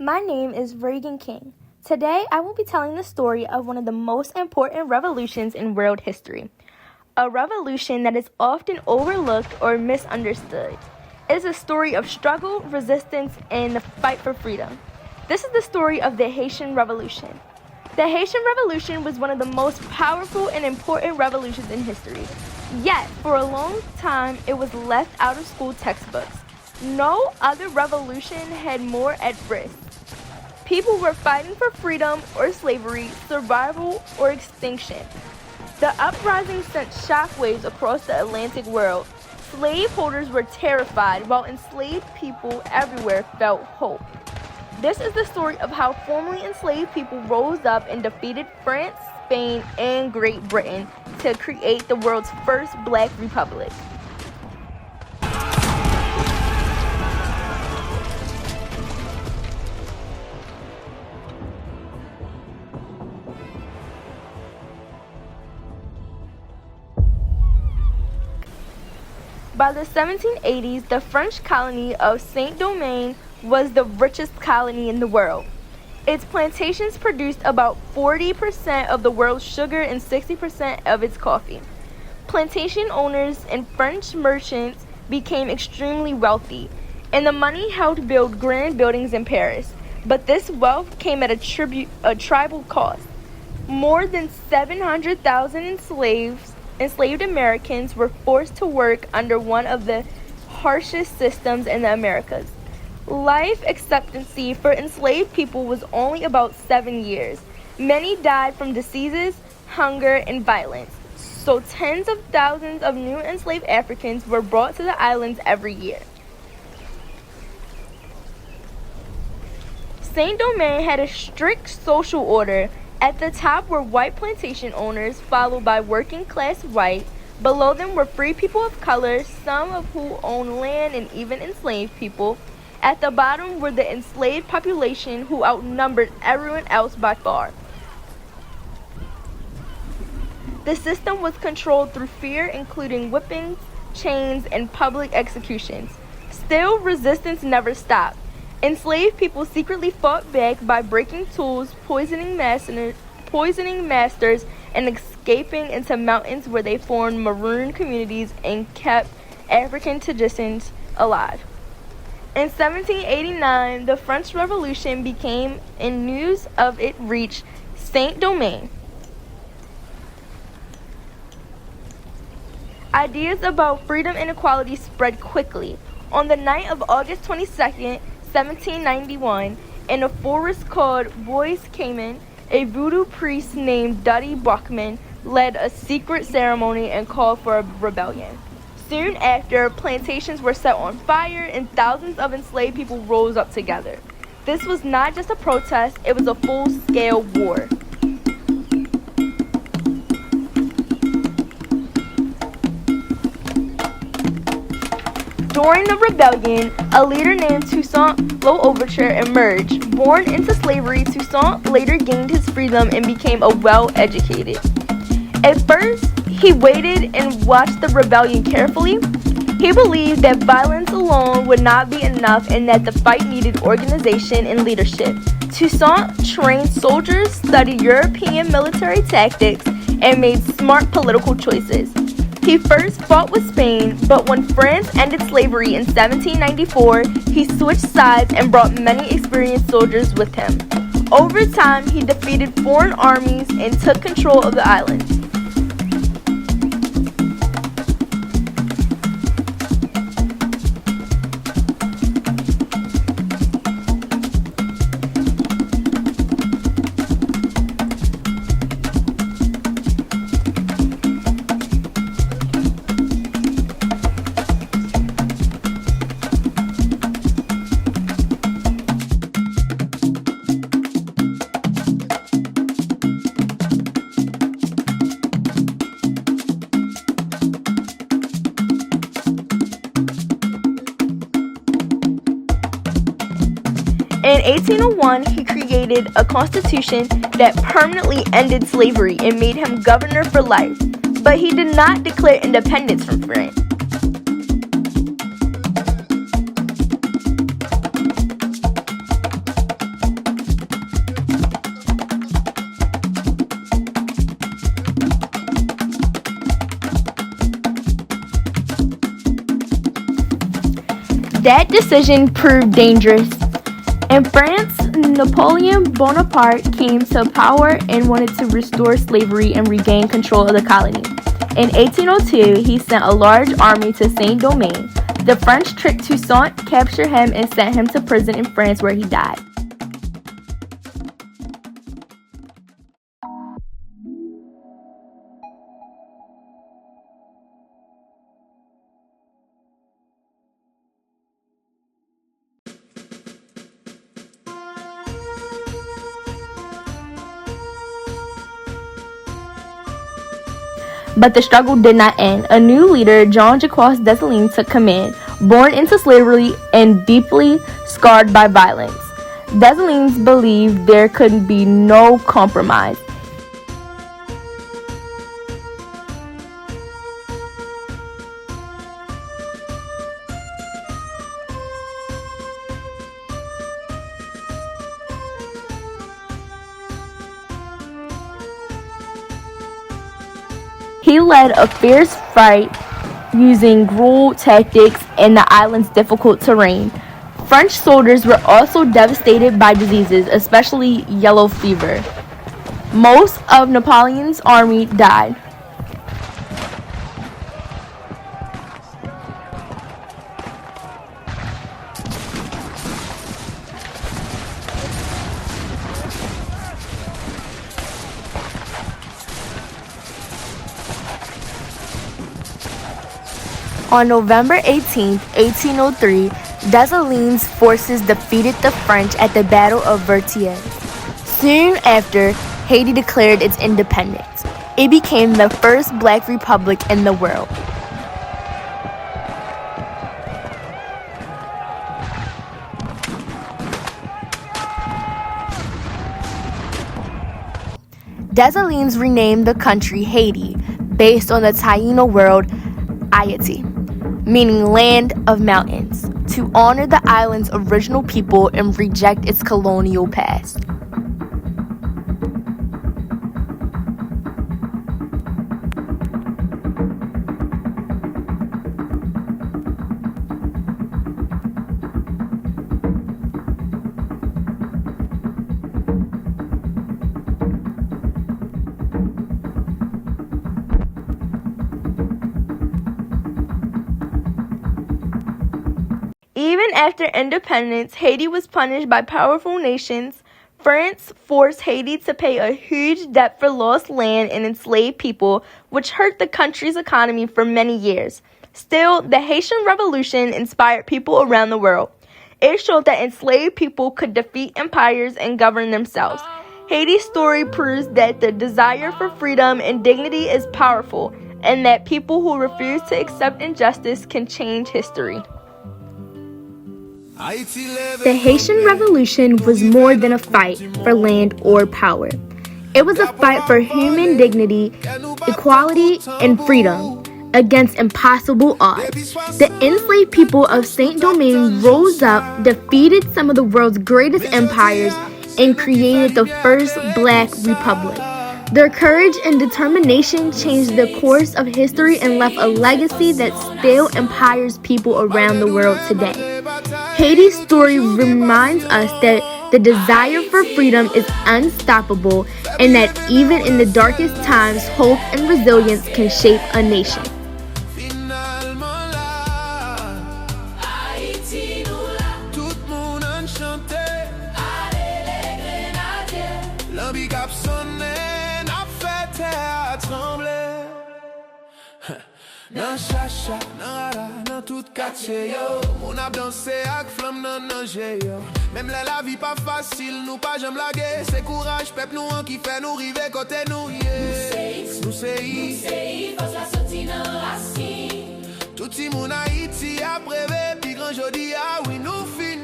My name is Reagan C. Today, I will be telling the story of one of the most important revolutions in world history. A revolution that is often overlooked or misunderstood. It is a story of struggle, resistance, and the fight for freedom. This is the story of the Haitian Revolution. The Haitian Revolution was one of the most powerful and important revolutions in history. Yet, for a long time, it was left out of school textbooks. No other revolution had more at risk. People were fighting for freedom or slavery, survival or extinction. The uprising sent shockwaves across the Atlantic world. Slaveholders were terrified, while enslaved people everywhere felt hope. This is the story of how formerly enslaved people rose up and defeated France, Spain, and Great Britain to create the world's first Black republic. By the 1780s, the French colony of Saint-Domingue was the richest colony in the world. Its plantations produced about 40% of the world's sugar and 60% of its coffee. Plantation owners and French merchants became extremely wealthy, and the money helped build grand buildings in Paris. But this wealth came at a tribal cost. More than 700,000 enslaved Americans were forced to work under one of the harshest systems in the Americas. Life expectancy for enslaved people was only about 7 years. Many died from diseases, hunger, and violence. So tens of thousands of new enslaved Africans were brought to the islands every year. Saint-Domingue had a strict social order. At the top were white plantation owners, followed by working-class white. Below them were free people of color, some of who owned land, and even enslaved people. At the bottom were the enslaved population, who outnumbered everyone else by far. The system was controlled through fear, including whippings, chains, and public executions. Still, resistance never stopped. Enslaved people secretly fought back by breaking tools, poisoning masters, and escaping into mountains where they formed maroon communities and kept African traditions alive. In 1789, the French Revolution became, and news of it reached Saint-Domingue. Ideas about freedom and equality spread quickly. On the night of August 22nd, 1791, in a forest called Bois Cayman, a voodoo priest named Duddy Buckman led a secret ceremony and called for a rebellion. Soon after, plantations were set on fire and thousands of enslaved people rose up together. This was not just a protest, it was a full-scale war. During the rebellion, a leader named Toussaint Louverture emerged. Born into slavery, Toussaint later gained his freedom and became a well-educated. At first, he waited and watched the rebellion carefully. He believed that violence alone would not be enough and that the fight needed organization and leadership. Toussaint trained soldiers, studied European military tactics, and made smart political choices. He first fought with Spain, but when France ended slavery in 1794, he switched sides and brought many experienced soldiers with him. Over time, he defeated foreign armies and took control of the island. In 1801, he created a constitution that permanently ended slavery and made him governor for life, but he did not declare independence from France. That decision proved dangerous. In France, Napoleon Bonaparte came to power and wanted to restore slavery and regain control of the colony. In 1802, he sent a large army to Saint-Domingue. The French tricked Toussaint, captured him, and sent him to prison in France where he died. But the struggle did not end. A new leader, Jean-Jacques Dessalines, took command. Born into slavery and deeply scarred by violence, Dessalines believed there could be no compromise. He led a fierce fight using cruel tactics and the island's difficult terrain. French soldiers were also devastated by diseases, especially yellow fever. Most of Napoleon's army died. On November 18, 1803, Dessalines' forces defeated the French at the Battle of Vertières. Soon after, Haiti declared its independence. It became the first Black republic in the world. Dessalines renamed the country Haiti based on the Taino word Haiti, meaning land of mountains, to honor the island's original people and reject its colonial past. Even after independence, Haiti was punished by powerful nations. France forced Haiti to pay a huge debt for lost land and enslaved people, which hurt the country's economy for many years. Still, the Haitian Revolution inspired people around the world. It showed that enslaved people could defeat empires and govern themselves. Haiti's story proves that the desire for freedom and dignity is powerful, and that people who refuse to accept injustice can change history. The Haitian Revolution was more than a fight for land or power. It was a fight for human dignity, equality, and freedom against impossible odds. The enslaved people of Saint-Domingue rose up, defeated some of the world's greatest empires, and created the first Black Republic. Their courage and determination changed the course of history and left a legacy that still inspires people around the world today. Haiti's story reminds us that the desire for freedom is unstoppable and that even in the darkest times, hope and resilience can shape a nation. Nan chacha, nan rara, nan tout katche yo. Moun ap danse ak flam nan nanje yo. Même la vie pas facile, nous pas jam lage. C'est courage, peuple nous an qui fait nous rive côté nous ye. Nous c'est face la sortie nan racine. Tout ti moun Haïti a prévé, puis grand jodi a oui nous fin